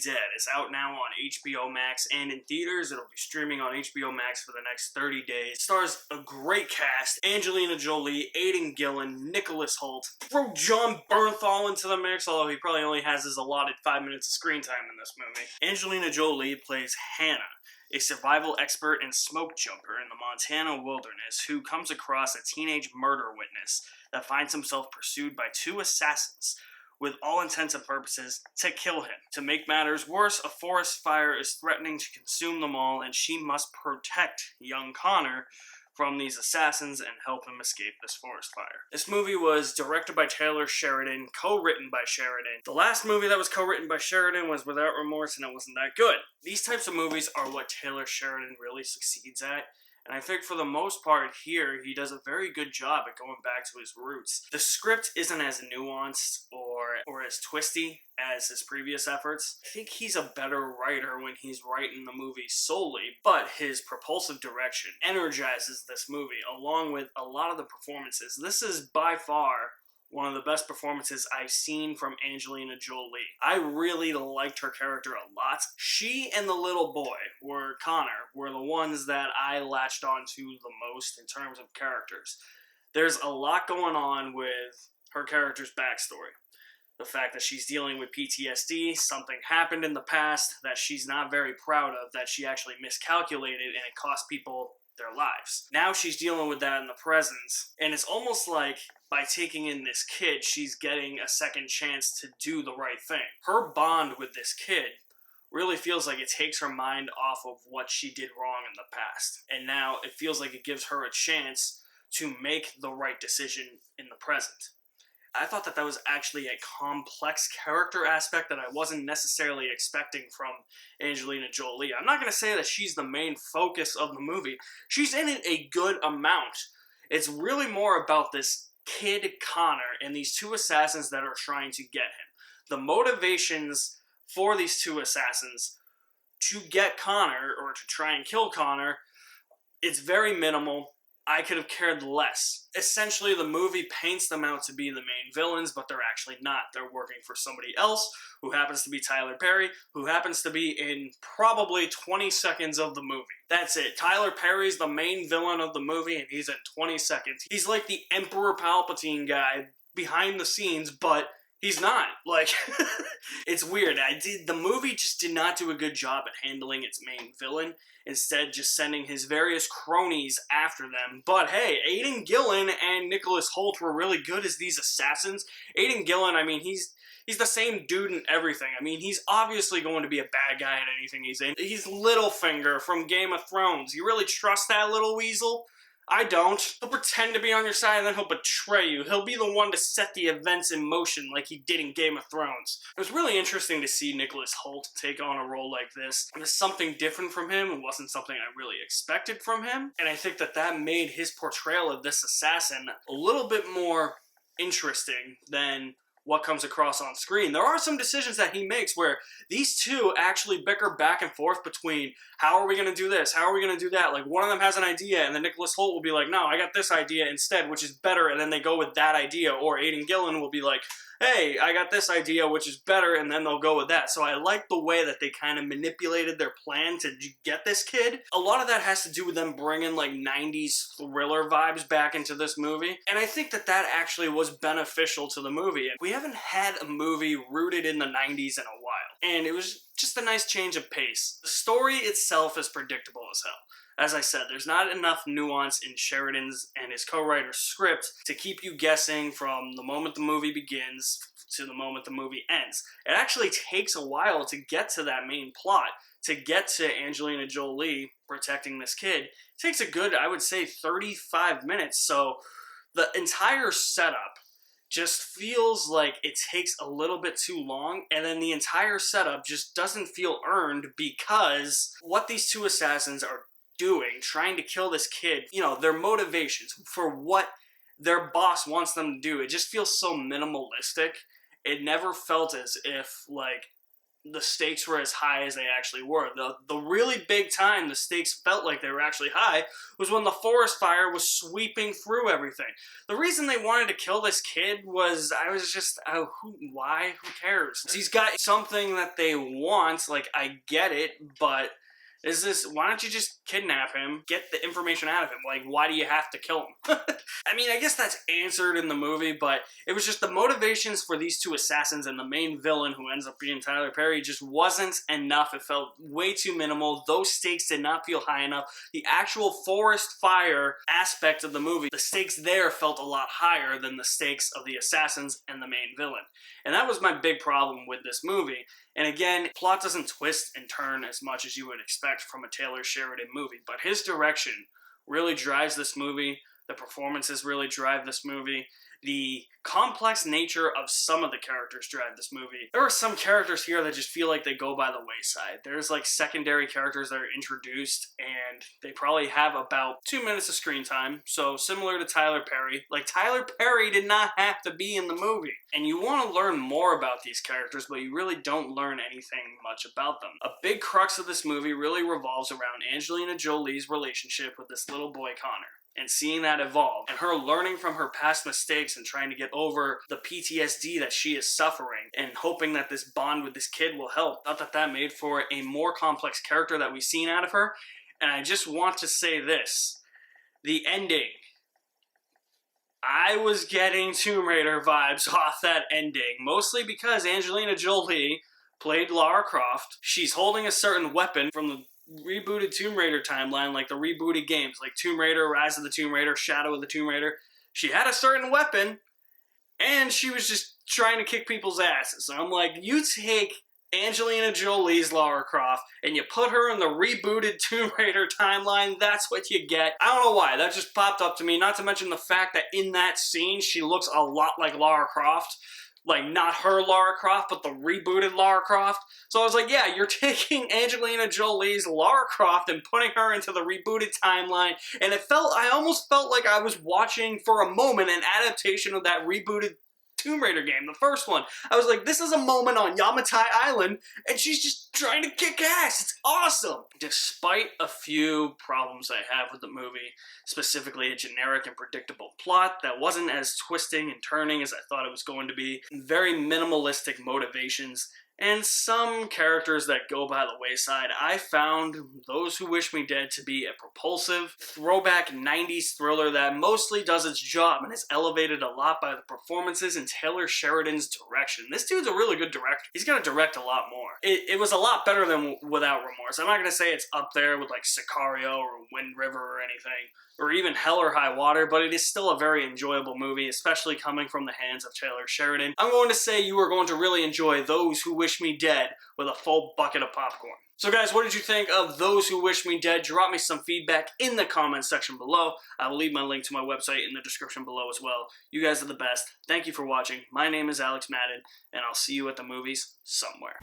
Dead is out now on HBO Max and in theaters. It'll be streaming on HBO Max for the next 30 days. It stars a great cast: Angelina Jolie, Aidan Gillen, Nicholas Hoult. Throw John Bernthal into the mix, although he probably only has his allotted 5 minutes of screen time in this movie. Angelina Jolie plays Hannah, a survival expert and smoke jumper in the Montana wilderness who comes across a teenage murder witness that finds himself pursued by two assassins with all intents and purposes to kill him. To make matters worse, a forest fire is threatening to consume them all, and she must protect young Connor from these assassins and help him escape this forest fire. This movie was directed by Taylor Sheridan, co-written by Sheridan. The last movie that was co-written by Sheridan was Without Remorse, and it wasn't that good. These types of movies are what Taylor Sheridan really succeeds at, and I think for the most part here, he does a very good job at going back to his roots. The script isn't as nuanced or as twisty as his previous efforts. I think he's a better writer when he's writing the movie solely, but his propulsive direction energizes this movie, along with a lot of the performances. This is by far one of the best performances I've seen from Angelina Jolie. I really liked her character a lot. She and the little boy, Connor, were the ones that I latched onto the most in terms of characters. There's a lot going on with her character's backstory. The fact that she's dealing with PTSD, something happened in the past that she's not very proud of, that she actually miscalculated and it cost people their lives. Now she's dealing with that in the present, and it's almost like by taking in this kid, she's getting a second chance to do the right thing. Her bond with this kid really feels like it takes her mind off of what she did wrong in the past, and now it feels like it gives her a chance to make the right decision in the present. I thought that was actually a complex character aspect that I wasn't necessarily expecting from Angelina Jolie. I'm not going to say that she's the main focus of the movie. She's in it a good amount. It's really more about this kid Connor and these two assassins that are trying to get him. The motivations for these two assassins to get Connor, or to try and kill Connor, it's very minimal. I could have cared less. Essentially, the movie paints them out to be the main villains, but they're actually not. They're working for somebody else, who happens to be Tyler Perry, who happens to be in probably 20 seconds of the movie. That's it. Tyler Perry's the main villain of the movie, and he's in 20 seconds. He's like the Emperor Palpatine guy behind the scenes, but he's not. Like, it's weird. The movie just did not do a good job at handling its main villain, instead just sending his various cronies after them. But hey, Aidan Gillen and Nicholas Hoult were really good as these assassins. Aidan Gillen, I mean, he's the same dude in everything. I mean, he's obviously going to be a bad guy in anything he's in. He's Littlefinger from Game of Thrones. You really trust that little weasel? I don't. He'll pretend to be on your side and then he'll betray you. He'll be the one to set the events in motion like he did in Game of Thrones. It was really interesting to see Nicholas Hoult take on a role like this. It was something different from him. It wasn't something I really expected from him. And I think that made his portrayal of this assassin a little bit more interesting than what comes across on screen. There are some decisions that he makes where these two actually bicker back and forth between, how are we going to do this? How are we going to do that? Like, one of them has an idea, and then Nicholas Hoult will be like, no, I got this idea instead, which is better, and then they go with that idea. Or Aidan Gillen will be like, hey, I got this idea, which is better, and then they'll go with that. So I like the way that they kind of manipulated their plan to get this kid. A lot of that has to do with them bringing, like, 90s thriller vibes back into this movie. And I think that actually was beneficial to the movie. We haven't had a movie rooted in the 90s in a while. And it was just a nice change of pace. The story itself is predictable as hell. As I said, there's not enough nuance in Sheridan's and his co-writer's script to keep you guessing from the moment the movie begins to the moment the movie ends. It actually takes a while to get to that main plot, to get to Angelina Jolie protecting this kid. It takes a good, I would say, 35 minutes. So the entire setup just feels like it takes a little bit too long, and then the entire setup just doesn't feel earned, because what these two assassins are doing, trying to kill this kid, you know, their motivations for what their boss wants them to do, it just feels so minimalistic. It never felt as if, like, the stakes were as high as they actually were. The really big time the stakes felt like they were actually high was when the forest fire was sweeping through everything. The reason they wanted to kill this kid was, I was just, why? Who cares? He's got something that they want, like, I get it, but why don't you just kidnap him, get the information out of him? Like, why do you have to kill him? I mean, I guess that's answered in the movie, but it was just the motivations for these two assassins and the main villain, who ends up being Tyler Perry, just wasn't enough. It felt way too minimal. Those stakes did not feel high enough. The actual forest fire aspect of the movie, the stakes there felt a lot higher than the stakes of the assassins and the main villain. And that was my big problem with this movie. And again, plot doesn't twist and turn as much as you would expect from a Taylor Sheridan movie, but his direction really drives this movie. The performances really drive this movie. The complex nature of some of the characters drive this movie. There are some characters here that just feel like they go by the wayside. There's like secondary characters that are introduced and they probably have about 2 minutes of screen time. So similar to Tyler Perry. Like, Tyler Perry did not have to be in the movie. And you want to learn more about these characters, but you really don't learn anything much about them. A big crux of this movie really revolves around Angelina Jolie's relationship with this little boy Connor, and seeing that evolve, and her learning from her past mistakes and trying to get over the PTSD that she is suffering, and hoping that this bond with this kid will help. I thought that made for a more complex character that we've seen out of her. And I just want to say this. The ending. I was getting Tomb Raider vibes off that ending, mostly because Angelina Jolie played Lara Croft. She's holding a certain weapon from the rebooted Tomb Raider timeline, like the rebooted games, like Tomb Raider, Rise of the Tomb Raider, Shadow of the Tomb Raider. She had a certain weapon, and she was just trying to kick people's asses. So I'm like, you take Angelina Jolie's Lara Croft, and you put her in the rebooted Tomb Raider timeline, that's what you get. I don't know why, that just popped up to me, not to mention the fact that in that scene, she looks a lot like Lara Croft. Like, not her Lara Croft, but the rebooted Lara Croft. So I was like, yeah, you're taking Angelina Jolie's Lara Croft and putting her into the rebooted timeline. And I almost felt like I was watching, for a moment, an adaptation of that rebooted Tomb Raider game, the first one. I was like, this is a moment on Yamatai Island, and she's just trying to kick ass. It's awesome! Despite a few problems I have with the movie, specifically a generic and predictable plot that wasn't as twisting and turning as I thought it was going to be, very minimalistic motivations, and some characters that go by the wayside, I found Those Who Wish Me Dead to be a propulsive, throwback 90s thriller that mostly does its job and is elevated a lot by the performances and Taylor Sheridan's direction. This dude's a really good director. He's gonna direct a lot more. It was a lot better than Without Remorse. I'm not gonna say it's up there with like Sicario or Wind River or anything, or even Hell or High Water, but it is still a very enjoyable movie, especially coming from the hands of Taylor Sheridan. I'm going to say you are going to really enjoy Those Who Wish Me Dead with a full bucket of popcorn. So guys, what did you think of Those Who Wish Me Dead? Drop me some feedback in the comments section below. I will leave my link to my website in the description below as well. You guys are the best. Thank you for watching. My name is Alex Madden, and I'll see you at the movies somewhere.